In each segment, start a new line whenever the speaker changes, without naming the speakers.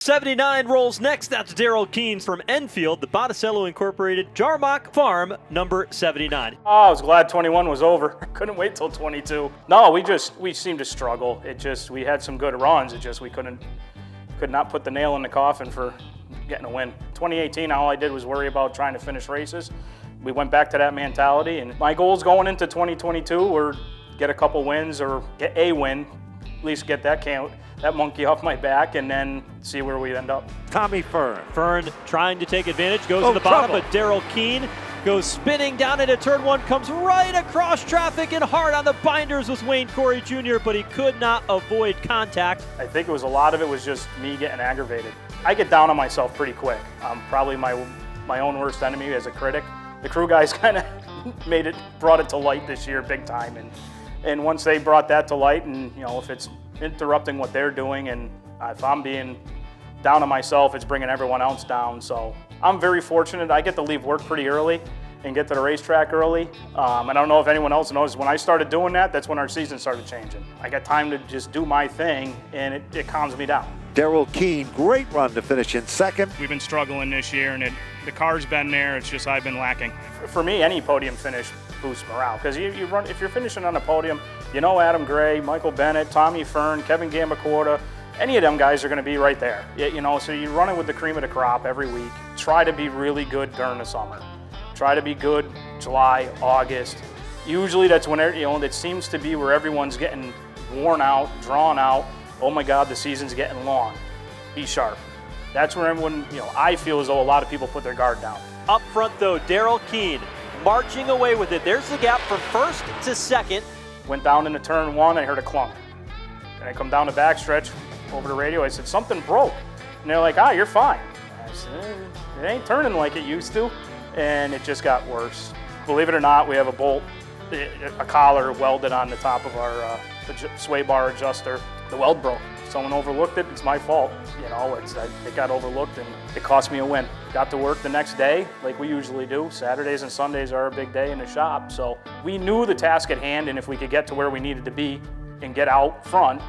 79 rolls next. That's Darrell Keane from Enfield, the Botticello Incorporated Jarmark Farm, number 79.
Oh, I was glad 21 was over. Couldn't wait till 22. No, we seemed to struggle. We had some good runs. We could not put the nail in the coffin for getting a win. 2018, all I did was worry about trying to finish races. We went back to that mentality, and my goals going into 2022 were get a couple wins or get a win, at least get that monkey off my back, and then see where we end up.
Tommy Fern.
Fern trying to take advantage, goes to the bottom, but Darrell Keane goes spinning down into turn one, comes right across traffic and hard on the binders with Wayne Corey Jr., but he could not avoid contact.
I think a lot of it was just me getting aggravated. I get down on myself pretty quick. I'm probably my own worst enemy as a critic. The crew guys kind of brought it to light this year big time, and once they brought that to light, and if it's interrupting what they're doing, and if I'm being down on myself, it's bringing everyone else down. So I'm very fortunate. I get to leave work pretty early and get to the racetrack early. I don't know if anyone else knows, when I started doing that, that's when our season started changing. I got time to just do my thing, and it calms me down.
Darrell Keane, great run to finish in second.
We've been struggling this year, and the car's been there. It's just I've been lacking.
For me, any podium finish boosts morale, because if you're finishing on a podium, Adam Gray, Michael Bennett, Tommy Fern, Kevin Gambacorta, any of them guys are going to be right there. So you're running with the cream of the crop every week. Try to be really good during the summer. Try to be good July, August. Usually that's when that seems to be where everyone's getting worn out, drawn out. Oh my God, the season's getting long. Be sharp. That's where everyone, I feel as though a lot of people put their guard down.
Up front though, Darrell Keane marching away with it. There's the gap from first to second.
Went down into turn one, I heard a clunk. And I come down the backstretch over the radio, I said, something broke. And they're like, you're fine. I said, it ain't turning like it used to. And it just got worse. Believe it or not, we have a bolt, a collar welded on the top of our sway bar adjuster. The weld broke. Someone overlooked it. It's my fault. It got overlooked, and it cost me a win. Got to work the next day like we usually do. Saturdays and Sundays are a big day in the shop. So we knew the task at hand, and if we could get to where we needed to be and get out front,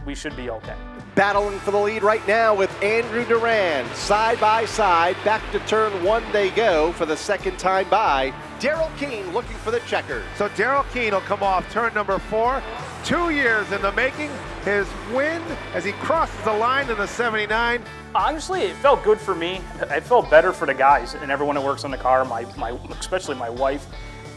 we should be okay.
Battling for the lead right now with Andrew Duran. Side by side, back to turn one they go for the second time by. Darrell Keane looking for the checkers.
So Darrell Keane will come off turn number 4. 2 years in the making. His win as he crosses the line in the 79.
Honestly, it felt good for me. I felt better for the guys and everyone that works on the car, especially my wife.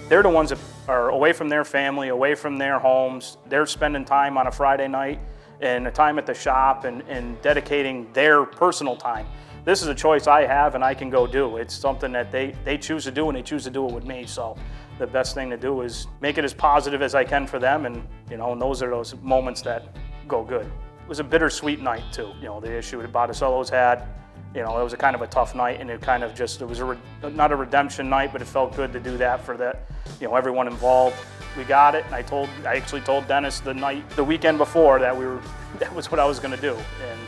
They're the ones that are away from their family, away from their homes. They're spending time on a Friday night and a time at the shop and dedicating their personal time. This is a choice I have and I can go do. It's something that they choose to do, and they choose to do it with me. So the best thing to do is make it as positive as I can for them, and and those are those moments that go good. It was a bittersweet night too. The issue that Botticello's had, it was a kind of a tough night, and it was not a redemption night, but it felt good to do that for everyone involved. We got it, and I actually told Dennis the weekend before that was what I was going to do, and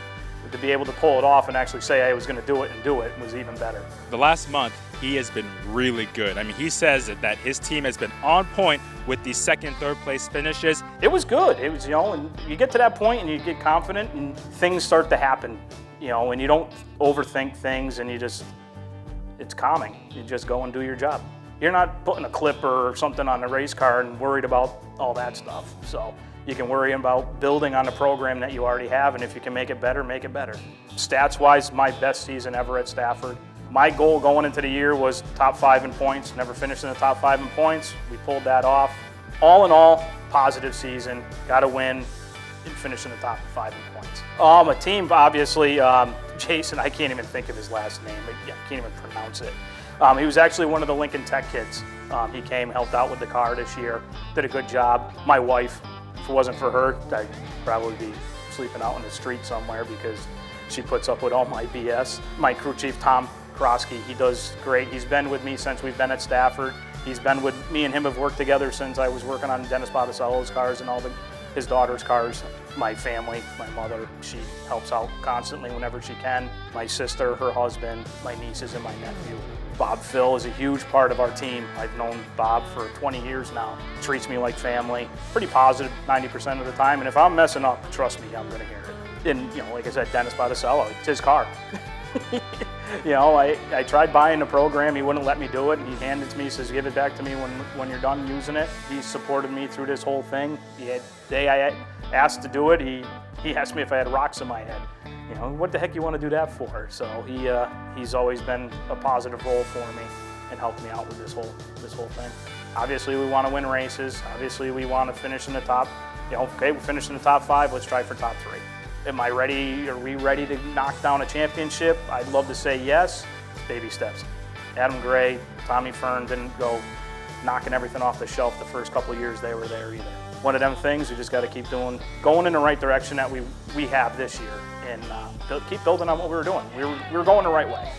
to be able to pull it off and actually say I was going to do it was even better.
The last month, he has been really good. I mean, he says that his team has been on point with these second, third place finishes.
It was good. It was, and you get to that point and you get confident and things start to happen, and you don't overthink things, and it's calming. You just go and do your job. You're not putting a clipper or something on the race car and worried about all that stuff. So you can worry about building on the program that you already have, and if you can make it better, make it better. Stats-wise, my best season ever at Stafford. My goal going into the year was top 5 in points, never finished in the top 5 in points. We pulled that off. All in all, positive season, got a win, and finished in the top 5 in points. A team, obviously, Jason, I can't even think of his last name. I can't even pronounce it. He was actually one of the Lincoln Tech kids. He came, helped out with the car this year, did a good job. My wife, if it wasn't for her, I'd probably be sleeping out in the street somewhere because she puts up with all my BS. My crew chief, Tom Krosky, he does great. He's been with me since we've been at Stafford. He's been with me, and him have worked together since I was working on Dennis Botticello's cars and his daughter's cars. My family, my mother, she helps out constantly whenever she can. My sister, her husband, my nieces, and my nephew. Bob Phil is a huge part of our team. I've known Bob for 20 years now. Treats me like family. Pretty positive 90% of the time, and if I'm messing up, trust me, I'm gonna hear it. And, you know, like I said, Dennis Botticello, it's his car. You know, I tried buying the program. He wouldn't let me do it. He handed it to me, he says, give it back to me when you're done using it. He supported me through this whole thing. The day I asked to do it, he asked me if I had rocks in my head. You know, what the heck you want to do that for? So he's always been a positive role for me and helped me out with this whole thing. Obviously, we want to win races. Obviously, we want to finish in the top. You know, okay, we're finished in the top 5. Let's try for top 3. Am I ready? Are we ready to knock down a championship? I'd love to say yes. Baby steps. Adam Gray, Tommy Fern didn't go knocking everything off the shelf the first couple of years they were there either. One of them things we just got to keep doing, going in the right direction that we have this year, and keep building on what we were doing. We were going the right way.